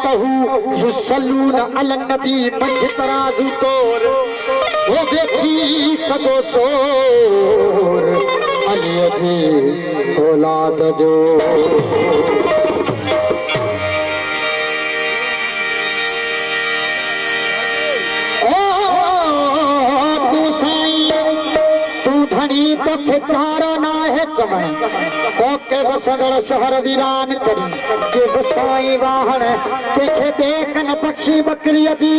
मलाइकतहु युसल्लून Alan नबी मंझ तराजू तोर वो बेची सगो सोर अली जी औलाद जो तो चारो ना है चमन ओके वसगड़ शहर वीरान करी के गुसाई वाहन के बेकन पक्षी बकरी जी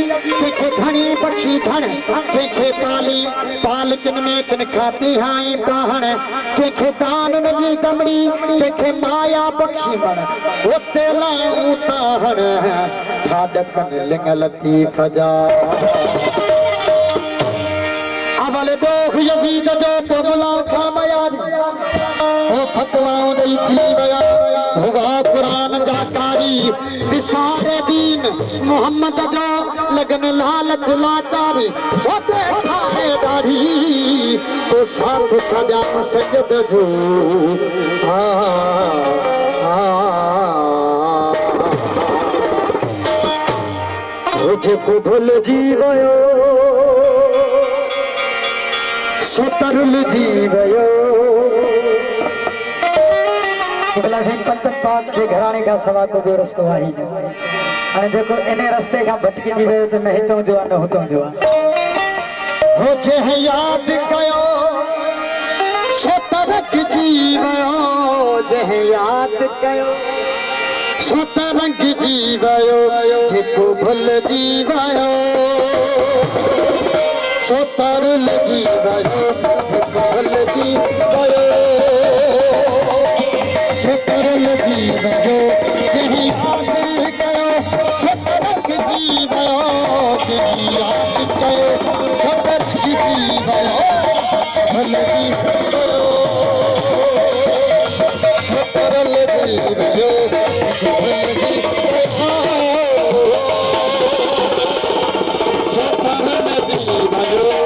के धनी पक्षी धन के पाली पालकन में किन खाती हाई बाहन के दान नदी दमड़ी के माया पक्षी मन होते ला उताहन थाडकन लिंग लतीफ जा अवल दोख यजीद जो पबला था मयारी ओ फतवाओं नहीं थी बया हुआ कुरान जाकारी विसारे दीन मोहम्मद जो लगन लालच लाचारी ओ देखारे दाढ़ी तो साथ सजा सजद जो मुझे को भूल जीवयो सतरुल जीवयो किबला सिंह पंत पाक के घराने का सवा को जो रस्तो आई जो अने देखो इने रस्ते का भटकी जीवे तो नहीं तो जो न होतो जो हो जे याद कयो सतरक जीवयो जे याद कयो सतरक जीवयो जेको भूल जीवयो सतरुल जीवयो सतरुल जीवयो सतरुल जीवयो जही याद कयो सतरक जीवयो जही याद कयो सतरक जीवयो भल जीवयो सतरुल जीवयो भल जीवयो सतरुल जीवयो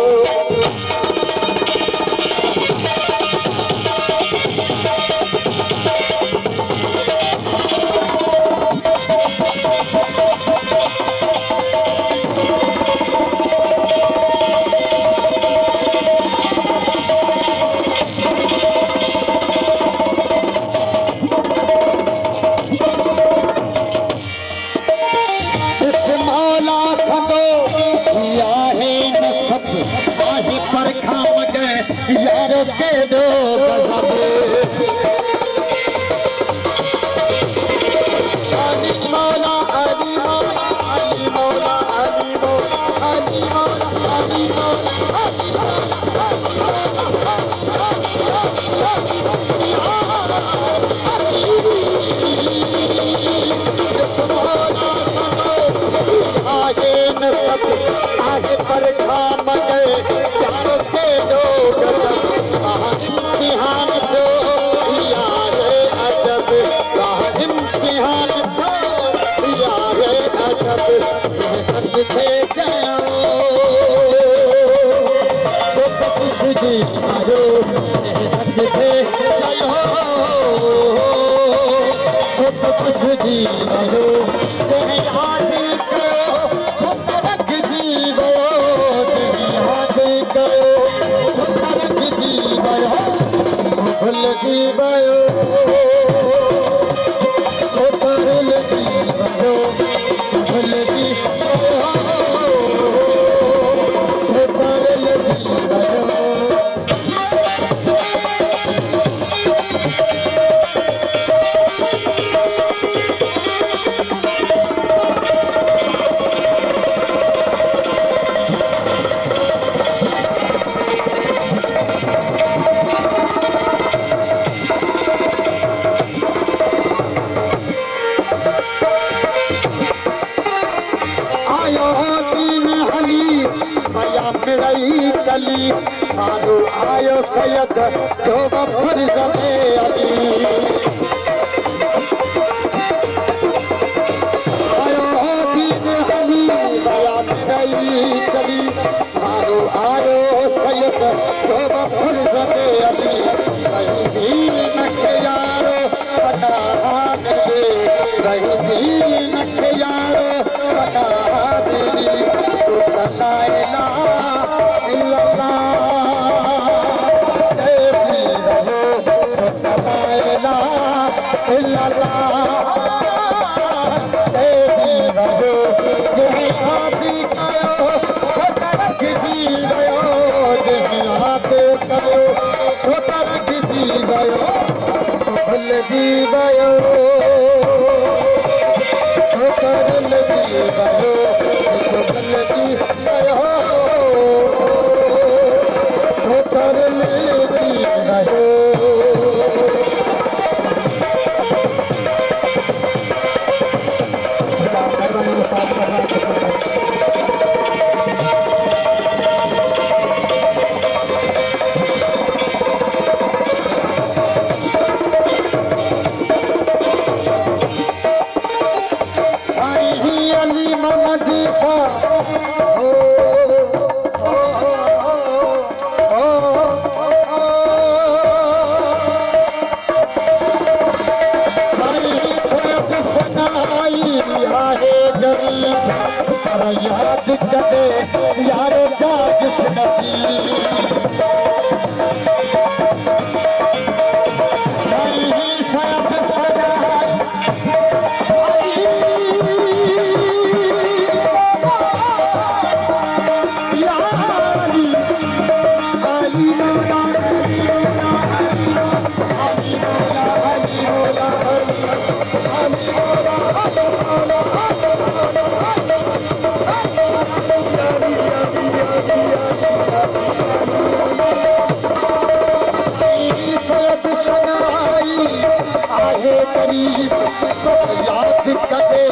यारो के दो गजब अली मौला अली मौला अली मौला अली मौला अली मौला अली मौला अली आगे न सब आगे पर खाम गए यारो के दो इम्तिहान जो यारे अजब इम्तिहान जो यारे अजब तुम सच थे जाओ सो बख्श जी मारो तुम सच थे जाओ सो बख्श जी मारो चाहे याद करो सतरक जीवो चाहे याद करो सतरक जीवयो भूल जीवयो सतरुल जीवयो भूल जीवयो सतरुल जीवयो कली मारो आयो सैयद जो बफर जमे अली आयो दीन हली बयान गई कली मारो आयो सैयद जो बफर जमे अली कहीं भी मखे यारो पनाह मिले कहीं दीन के यारो बना देनी सुत ला इलाहा इल्लल्लाह जय भी रहो सुत ला इलाहा इल्लल्लाह जय भी रहो जय हाथी कयो छोटा रख जी गयो जय हाथ कयो छोटा रख जी गयो भूल जी गयो छोकर जी गयो भूल जी गयो छोकर जी गयो याद कदे यारो जागिस नसीब सही सब सगाई यारी अली मौला अली मौला अली मौला अली मौला अली मौला करीब तो याद करे